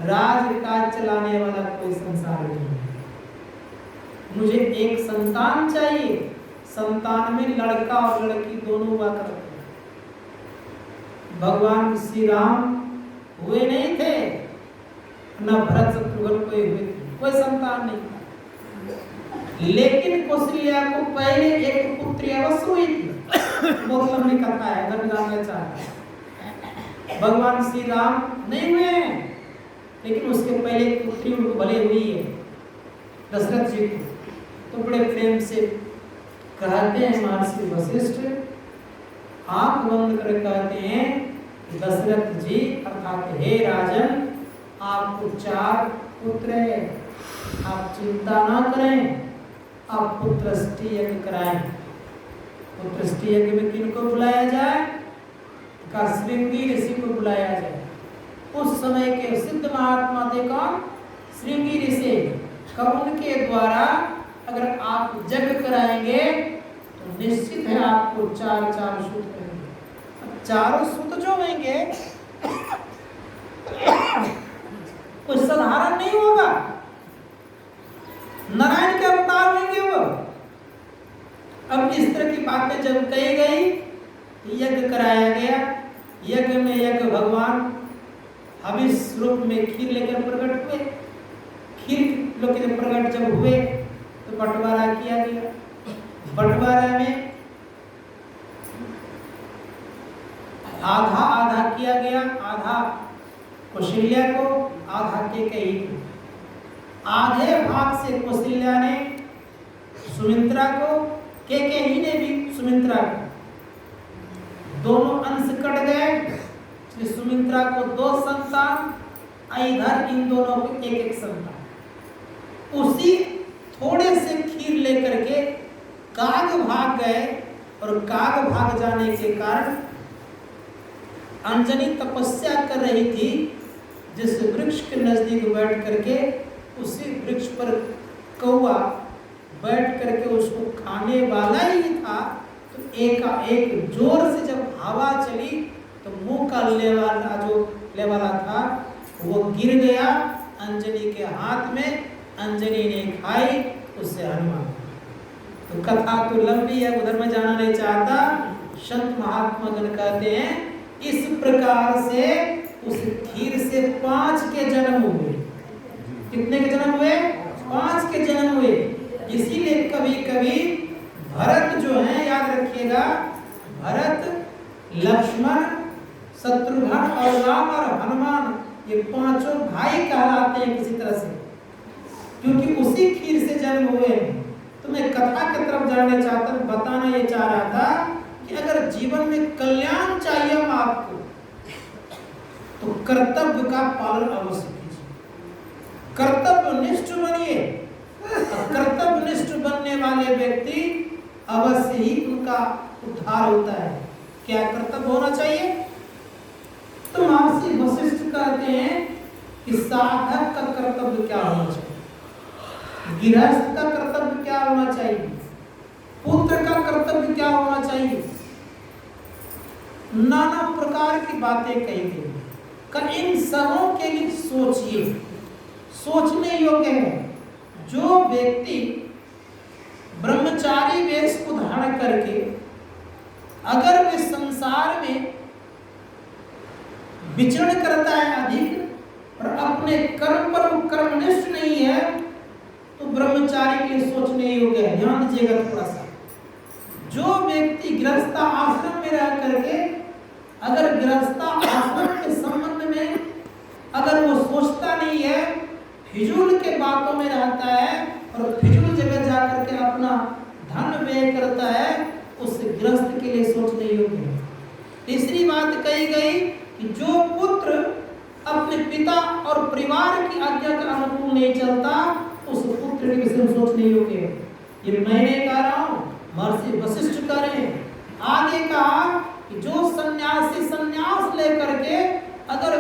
राजकाज चलाने वाला कोई संसार नहीं है, मुझे एक संतान चाहिए। संतान में लड़का और लड़की दोनों हुआ करते हैं। भगवान श्री राम हुए नहीं थे, न भरत शत्रुघ्न कोई हुए थे, कोई संतान नहीं था। लेकिन कौशल्या को पहले एक पुत्री अवश्य हुई थी। बहुत लंबी कथा है, अगर जानना चाहते। भगवान श्री राम नहीं हुए हैं, लेकिन उसके पहले एक पुत्री उनको भले हुई है, दशरथ जी को। तो बड़े प्रेम से कहते हैं महर्षि वशिष्ठ, आंख बंद कर कहते हैं कि दशरथ जी अर्थात हे राजन, आपको 4 पुत्र है, आप चिंता ना करें, आप पुत्रष्टि यज्ञ कराएं। पुत्रष्टि यज्ञ में किनको बुलाया जाए? का श्रृंगी ऋषि को बुलाया जाए। उस समय के सिद्ध महात्मा थे कौन? श्रृंगी ऋषि। उनके द्वारा अगर आप यज्ञ कराएंगे तो निश्चित है आपको 4 सूत मिलेंगे। चारों सूत जो होंगे कोई साधारण नहीं होगा, नारायण के अवतार होंगे वो। अब इस तरह की बातें जब कही गई, यज्ञ कराया गया। यज्ञ में यज्ञ भगवान हविष रूप में खीर लेकर प्रकट हुए। खीर लोग के प्रकट जब हुए तो बंटवारा किया गया। बंटवारा में आधा आधा किया गया, आधा कौशल्या को, आधा केकई को। आधे भाग से कौशल्या ने सुमित्रा को, केकई ने भी सुमित्रा को। दोनों अंश कट गए। सुमित्रा को 2 संतान, इधर इन दोनों को 1 संतान। उसी थोड़े से खीर लेकर के काग भाग गए, और काग भाग जाने के कारण अंजनी तपस्या कर रही थी, जिस वृक्ष के नजदीक बैठ करके उसी वृक्ष पर कौआ बैठ करके उसको खाने वाला ही था। तो एक जोर से जब हवा चली तो मुंह का ले वाला था वो गिर गया अंजनी के हाथ में। अंजनी ने खाई, उससे हनुमान। तो कथा तो लंबी है, उधर में जाना नहीं चाहता। संत महात्मा गण कहते हैं इस प्रकार से उस खीर से 5 के जन्म हुए। कितने के जन्म हुए? 5 के जन्म हुए। इसीलिए कभी कभी भरत जो है, याद रखिएगा, भरत, लक्ष्मण, शत्रुघ्न और राम और हनुमान, ये 5 भाई कहलाते हैं किसी तरह से, क्योंकि उसी खीर से जन्म हुए। तो मैं कथा की तरफ जाना चाहता हूँ, बताना ये चाह रहा था कि अगर जीवन में कल्याण चाहिए हम आपको, तो कर्तव्य का पालन अवश्य कीजिए। कर्तव्यनिष्ठ बनिए। कर्तव्यनिष्ठ बनने वाले व्यक्ति अवश्य ही उनका उद्धार होता है। क्या कर्तव्य होना चाहिए? तो महर्षि वशिष्ठ कहते हैं कि साधक का कर्तव्य क्या होना चाहिए, गृहस्थ का कर्तव्य क्या होना चाहिए, पुत्र का कर्तव्य क्या होना चाहिए। नाना प्रकार की बातें कही गई। इन सबों के लिए सोचिए, सोचने योग्य है। जो व्यक्ति ब्रह्मचारी वेश को धारण करके अगर वे संसार में विचरण करता है अधिक और अपने कर्म पर वो कर्मनिष्ठ नहीं है, तो ब्रह्मचारी के लिए सोचने योग्य है। ध्यान दीजिएगा थोड़ा सा। जो व्यक्ति गृहस्थ आश्रम में रह करके अगर गृहस्थ आश्रम के संबंध में अगर वो सोचता नहीं है, फिजूल के बातों में रहता है और फिजूल जगह जाकर के अपना धन व्यय करता है, उस गृहस्थ के लिए सोचने योग्य है। तीसरी बात कही गई कि जो पुत्र अपने पिता और परिवार की आज्ञा के अनुकूल नहीं चलता, पुत्र के विषय में सोचने योग्य है। ये मैंने कह रहा हूं, महर्षि वशिष्ठ करें। आगे कहा कि जो सन्यासी संन्यास लेकर के अगर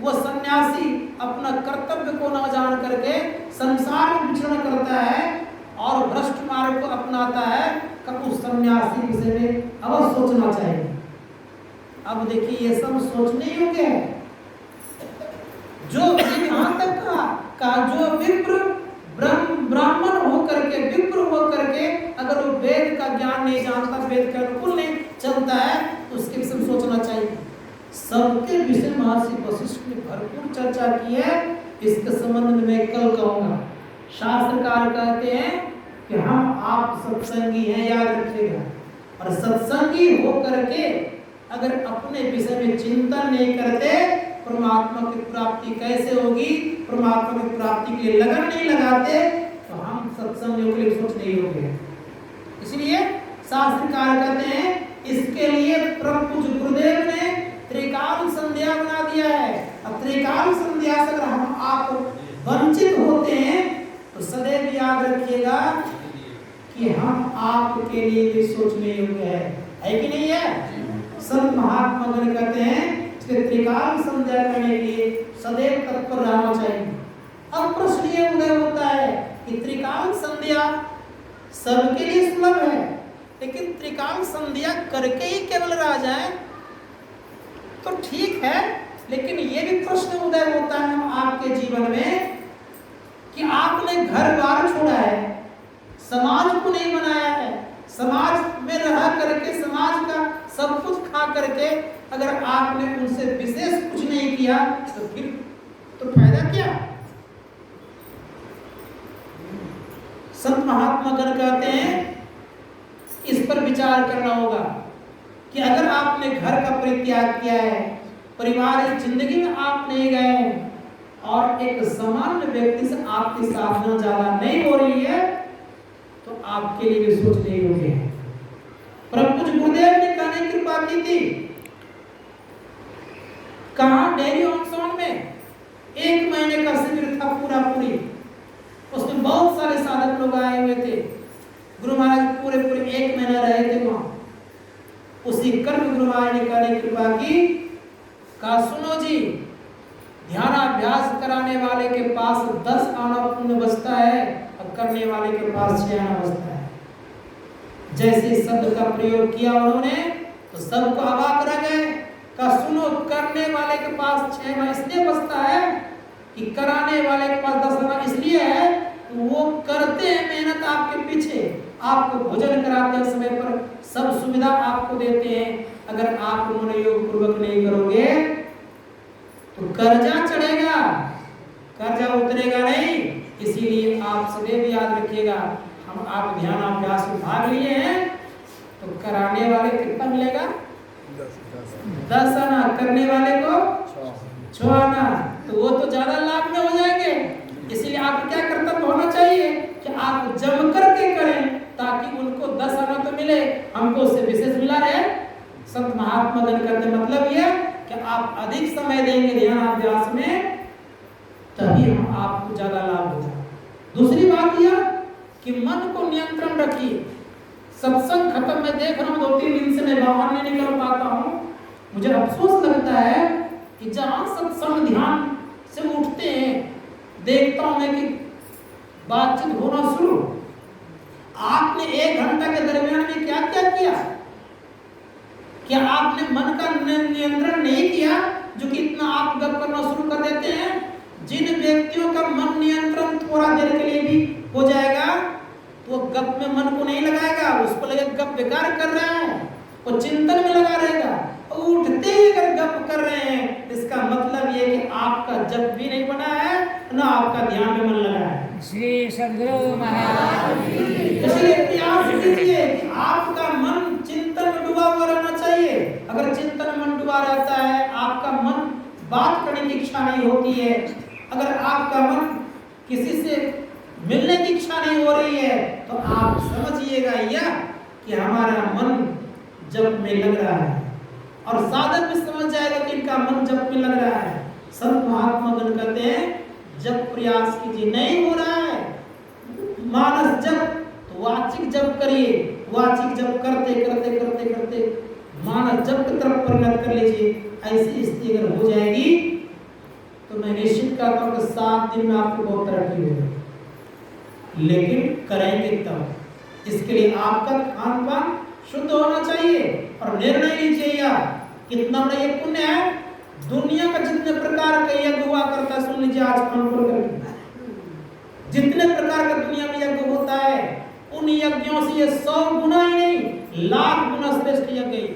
वो सन्यासी अपना कर्तव्य को न जान करके संसार में विचरण करता है और भ्रष्ट मार्ग को अपनाता है, तब उस सन्यासी विषय में अवश्य सोचना चाहिए। अब देखिए ये सब सोचने योग्य है। जो यहाँ तक का जो विप्र ब्राह्मण होकर के, विप्र होकर के अगर वो वेद का ज्ञान नहीं जानता, वेद के अनुकूल नहीं चलता है, तो उसके विषय में सोचना चाहिए। सबके विषय महर्षि वशिष्ठ ने भरपूर चर्चा की है। इसके संबंध में मैं कल कहूंगा। शास्त्रकार कहते हैं कि हम आप सत्संगी हैं, याद रखिएगा। और सत्संगी होकर के अगर अपने विषय में चिंतन नहीं करते, परमात्मा की प्राप्ति कैसे होगी, परमात्मा की प्राप्ति के लिए लगन नहीं लगाते, तो हम सत्संगियों के लिए सोचने योग्य हैं। इसलिए शास्त्रकार कहते हैं इसके लिए परम पूज्य गुरुदेव ने त्रिकाल संध्या बना दिया है। अब त्रिकाल संध्या से अगर हम आप वंचित होते हैं तो सदैव याद रखिएगा कि हम आपके लिए भी सोचने योग्य है कि नहीं है? संत महात्मा गण कहते हैं इसलिए त्रिकाल संध्या करने के लिए सदैव तत्पर रहना चाहिए। अब प्रश्न ये उदय होता है कि त्रिकाल संध्या सबके लिए सुलभ है, लेकिन त्रिकाल संध्या करके ही केवल रह जाए तो ठीक है, लेकिन ये भी प्रश्न उदय होता है आपके जीवन में कि आपने घर बार छोड़ा है, समाज को नहीं बनाया है, समाज में रह करके समाज का सब कुछ खा करके अगर आपने उनसे विशेष कुछ नहीं किया तो फिर तो फायदा क्या? संत महात्मा गण कहते हैं इस पर विचार करना होगा कि अगर आपने घर का परित्याग किया है, परिवार की जिंदगी में आप नहीं गए और एक सामान्य व्यक्ति से आपकी साधना ज्यादा नहीं हो रही है, तो आपके लिए भी सोचने योग्य है। परम पूज्य गुरुदेव ने कहने की कृपा की थी, कहा डेयरी ऑन में 1 महीने का शिविर था पूरा पूरी, उसमें बहुत सारे साधक लोग आए हुए थे। गुरु महाराज पूरे 1 महीना रहे थे वहां। उसी कर्म गुरु महाराज ने कहने की कृपा की, कहा सुनो जी, ध्यानाभ्यास कराने वाले के पास 10 आना पुण्य बचता है और करने वाले के पास 6 आना बचता है। जैसे शब्द का प्रयोग किया उन्होंने तो सबको अवाक रह गए। कहा सुनो, करने वाले के पास 6 आना इसलिए बचता है कि कराने वाले के पास 10 आना इसलिए है, वो करते हैं मेहनत आपके पीछे, आपको भोजन कराते हैं समय पर, सब सुविधा आपको देते हैं। अगर आप मनोयोग पूर्वक नहीं करोगे तो कर्जा चढ़ेगा, कर्जा उतरेगा नहीं। इसीलिए आप सदैव याद रखिएगा, हम आप ध्यान अभ्यास में भाग लिए हैं तो कराने वाले कितना मिलेगा? 10 आना, करने वाले को 6 आना, तो वो तो ज्यादा लाभ में हो जाएंगे। इसलिए आप क्या कर्तव्य होना चाहिए कि आप जम करके करें ताकि उनको 10 आना तो मिले, हमको उससे विशेष मिला रहे। संत महात्मा गण करते मतलब यह कि आप अधिक समय देंगे ध्यान अभ्यास में, तभी हम आपको ज्यादा लाभ होगा। दूसरी बात यह कि मन को नियंत्रण रखिए। सत्संग खत्म मैं देख रहा हूँ 2-3 दिन से मैं बाहर नहीं निकल पाता हूँ। मुझे अफसोस लगता है कि जहाँ सत्संग ध्यान से उठते हैं देखता हूँ मैं कि बातचीत होना शुरू। आपने 1 घंटा के दरमियान में क्या क्या किया? क्या आपने मन का नियंत्रण नहीं किया जो कि इतना आप गप करना शुरू कर देते हैं? जिन व्यक्तियों का मन नियंत्रण थोड़ा देर के लिए भी हो जाएगा तो वो गप में मन को नहीं लगाएगा, उसको लगेगा गप बेकार कर रहा है, वो चिंतन में लगा रहेगा। उठते ही अगर गप कर रहे हैं इसका मतलब ये कि आपका जप भी नहीं बना है ना आपका ध्यान में मन लगा है।
श्री सद्गुरु महाराज
इसलिए प्रयास कीजिए कि आपका मन चिंतन में डूबा हुआ रहना चाहिए। अगर चिंतन में मन डूबा रहता है, आपका मन बात करने की इच्छा नहीं होती है, अगर आपका मन किसी से मिलने की इच्छा नहीं हो रही है, तो आप समझिएगा यह कि हमारा मन जप में लग रहा है। और साधक भी समझ जाएगा कि इनका मन जप में लग रहा है। संत महात्मा गण कहते हैं जब प्रयास कीजिए, नहीं हो रहा है मानस जप, तो वाचिक जप करिए। वाचिक जप करते करते करते करते मानस जप की तरफ परिणत कर लीजिए। ऐसी स्थिति अगर हो जाएगी तो मैं निश्चित करता हूँ कि 7 दिन में आपको बहुत तरक्की होगी। लेकिन करेंगे तब। इसके लिए आपका खान पान शुद्ध होना चाहिए और निर्णय लीजिए यार कितना बड़ा ये पुण्य है। दुनिया का जितने प्रकार का यज्ञ हुआ करता है, सुन लीजिए आज कानपुर करके जितने प्रकार का दुनिया में यज्ञ होता है, उन यज्ञों से ये 100 गुना ही नहीं, लाख गुना श्रेष्ठ यज्ञ है।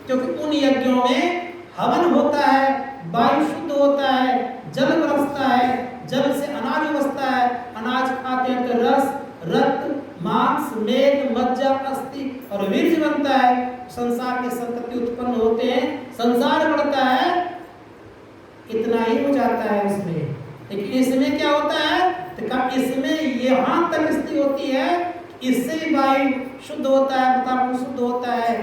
क्योंकि उन यज्ञों में हवन होता है, वायु शुद्ध होता है, जल बरसता है, जल से अनाज बसता है, अनाज खाते हैं तो रस, रक्त, मांस, मेद, मज्जा, अस्थि और वीर्य बनता है। संसार के संतति उत्पन्न होते हैं, संसार बढ़ता है। इतना ही हो जाता है उसमें। लेकिन इसमें क्या होता है, तो इसमें यहाँ तक स्थिति होती है, इससे भी वायु शुद्ध होता है, वातावरण शुद्ध होता है,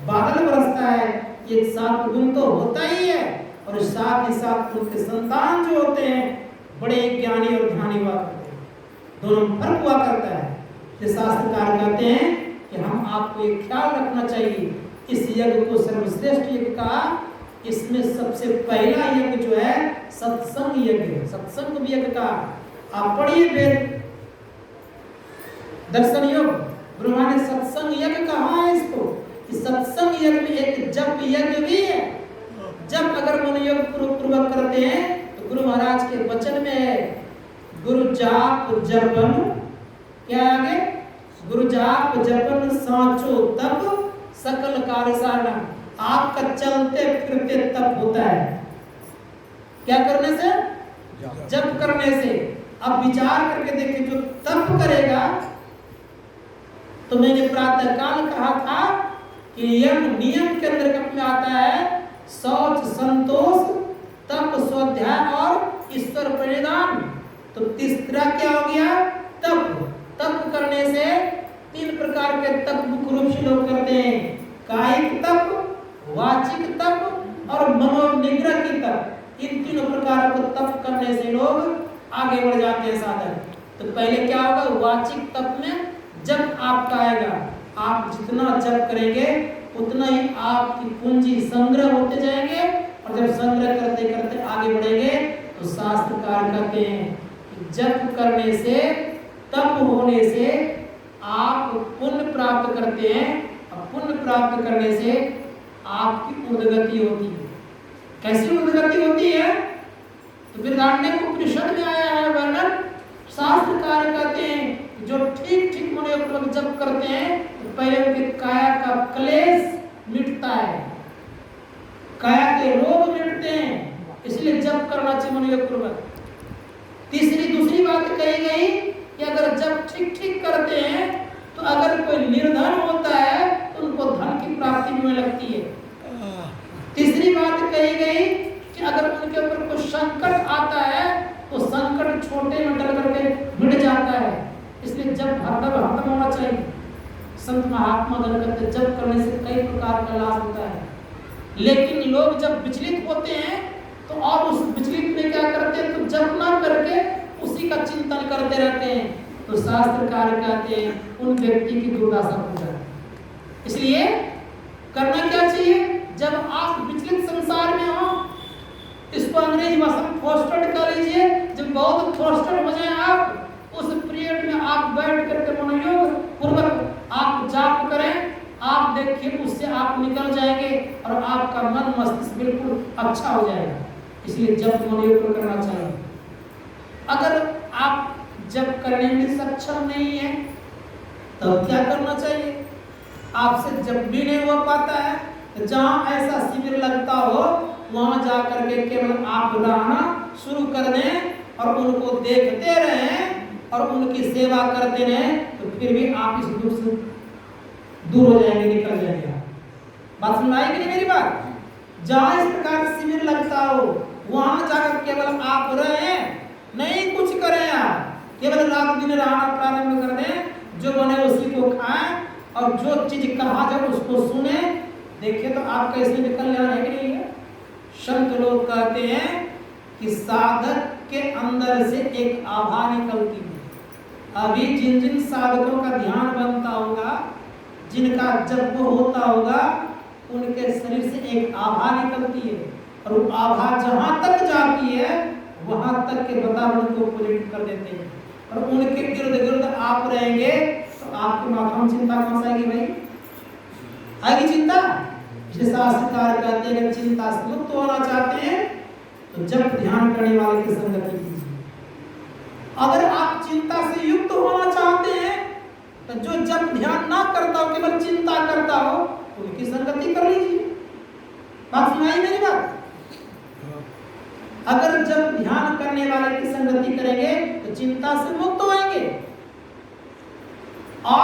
बादल बरसता है। ये 7 गुण तो होता ही है और साथ ही साथ उनके संतान जो होते हैं बड़े ज्ञानी और ध्यानी हुआ करते हैं। दोनों में फर्क हुआ करता है। ये शास्त्रकार कहते हैं कि हम आपको एक ख्याल रखना चाहिए, इस यज्ञ को सर्वश्रेष्ठ यज्ञ कहा। इसमें सबसे पहला यज्ञ जो है सत्संग यज्ञ, सत्संग यज्ञ का आप पढ़िए वेद दर्शन योग, ब्रह्मा ने सत्संग यज्ञ कहा है इसको। इस सत्संग यज्ञ में एक जप यज्ञ भी है। जब अगर मनोयोग पूर्वक करते हैं तो गुरु महाराज के वचन में है, गुरु जाप जपन, क्या आगे, गुरु जाप जपन सांचो तप सकल कार्य साधन। आपका चलते फिरते तप होता है। क्या करने से, जप करने से। अब विचार करके देखिए, जो तप करेगा, तो मैंने प्रातः काल कहा था कि नियम के अंदर कब में आता है, शौच, संतोष, तप, स्वाध्याय और ईश्वर प्रणिधान। तो तीसरा क्या हो गया, तप। तप करने से 3 प्रकार के तप मुख्य रूप से लोग करते हैं, कायिक तप, वाचिक तप और मनोनिग्रह की तप। इन 3 प्रकारों को तप करने से लोग आगे बढ़ जाते हैं साधक। तो पहले क्या होगा, वाचिक तप में जब आपका आएगा, आप जितना जप करेंगे उतना ही आपकी पूंजी संग्रह होते जाएंगे और जब संग्रह करते करते आगे बढ़ेंगे तो शास्त्रकार कहते हैं कि जप करने से, तप होने से आप पुण्य प्राप्त करते हैं और पुण्य प्राप्त करने से आपकी उद्गति होती है। कैसी उद्गति होती है, तो बृहदारण्यक उपनिषद में आया है वर्णन। शास्त्रकार कहते हैं जो ठीक ठीक मनोयोग जप करते हैं तो पहले उनके काया का क्लेश मिटता है, काया के रोग मिटते हैं, इसलिए जप करना चाहिए मनोयोग पूर्वक। दूसरी बात कही गई कि अगर जप ठीक ठीक करते हैं तो अगर कोई निर्धन होता है तो उनको धन की प्राप्ति भी होने लगती है। तीसरी बात कही गई कि अगर उनके ऊपर कोई संकट आता है तो संकट छोटे में डर करके मिट जाता है। इसलिए जब हरदम होना चाहिए। संत महात्मा गण कहते जप करने से कई प्रकार का लाभ होता है। लेकिन लोग जब विचलित होते हैं तो और उस विचलित में क्या करते हैं, तो जप ना करके उसी का चिंतन करते रहते हैं, तो शास्त्रकार कहते हैं उन व्यक्ति की दुर्दशा हो जाती है। इसलिए करना क्या चाहिए, जब आप विचलित संसार में हो, इसको अंग्रेजी भाषा में फ्रस्ट्रेट कर लीजिए। जब बहुत फ्रस्ट्रेट हो जाए आप, उस पीरियड में आप बैठ करके मनोयोग पूर्वक आप जाप करें, आप देखिए उससे आप निकल जाएंगे और आपका मन मस्तिष्क बिल्कुल अच्छा हो जाएगा। इसलिए जप मनोयोग करना चाहिए। अगर आप जप करने में सक्षम नहीं है तब क्या करना चाहिए, आपसे जब भी नहीं हो पाता है तो जहाँ ऐसा शिविर लगता हो वहां जाकर के केवल आप रहना शुरू कर दें और उनको देखते रहें और उनकी सेवा करते रहें, तो फिर भी आप इस दुख से दूर हो जाएंगे, निकल जाएंगे। बात सुन आई कि नहीं मेरी बात। जहाँ इस प्रकार शिविर लगता हो वहां जाकर केवल आप रहें, नहीं कुछ करें, आप केवल रात दिन रहना प्रारंभ कर दें, जो बने उसी को खाएं और जो चीज कहा जाए उसको सुने। देखिए तो आपका इसमें कल्याण है कि नहीं है। संत लोग कहते हैं कि साधक के अंदर से एक आभा निकलती है। अभी जिन जिन साधकों का ध्यान बनता होगा, जिनका जप होता होगा, उनके शरीर से एक आभा निकलती है और वो आभा जहां तक जाती है वहां तक के वातावरण को पुलिट कर देते हैं और उनके गिर्द गिर्द आप रहेंगे तो आपके माथा में चिंता कौन सा आएगी भाई? आएगी चिंता? इसलिए शास्त्रकार कहते हैं कि चिंता से मुक्त होना चाहते हैं तो जब ध्यान करने वाले की संगति कीजिए। अगर आप चिंता से युक्त होना चाहते हैं तो जो जब ध्यान ना करता हो, केवल चिंता करता हो, उनकी संगति कर लीजिए। बात सुनाई मेरी बात? अगर जब ध्यान करने वाले की संगति करेंगे तो चिंता से मुक्त होंगे